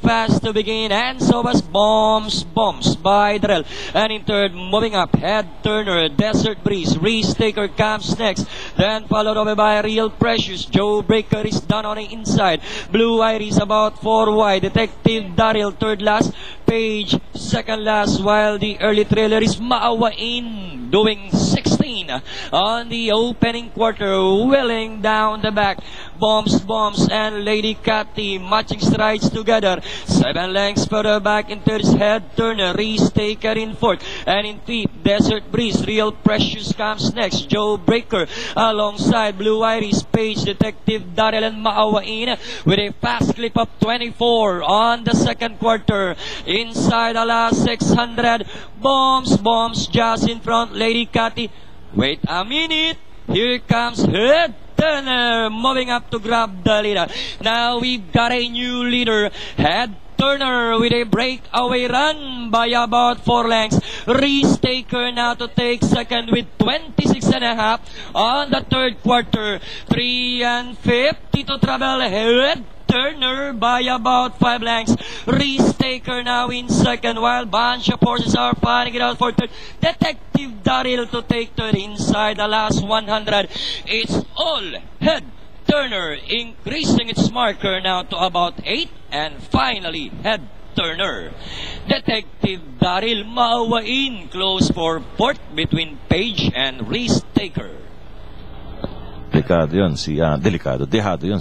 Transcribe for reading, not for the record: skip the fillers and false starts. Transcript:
fast to begin, and so was Bombs by Darrell. And in third, moving up, Head Turner, Desert Breeze, Reese Taker comes next, then followed over by Real Precious. Joe Breaker is done on the inside. Blue Iris about 4 wide. Detective Daryl third last. Page second last, while the early trailer is Maawain doing 16 on the opening quarter, wheeling down the back. Bombs and Lady Cathy matching strides together. 7 lengths further back in third is Head Turner, Reese Taker in fourth, and in fifth Desert Breeze. Real Precious comes next. Joe Breaker alongside Blue Iris, Page, Detective Daryl, and Maawain with a fast clip of 24 on the second quarter. Inside the last 600, Bombs just in front. Lady Cathy, wait a minute, here comes Head Turner moving up to grab the leader. Now we've got a new leader, Head Turner, with a breakaway run by about 4 lengths. Reese Taker now to take second with 26.5 on the third quarter. 3:50 to travel. Head Turner by about 5 lengths. Reese Taker now in second, while bunch of horses are fighting it out for third. Detective Daryl to take third inside the last 100. It's all Head Turner, increasing its marker now to about 8, and finally Head Turner. Detective Daryl, Maawain close for fourth between Page and Reese Taker. Delikado yun, dehado yun.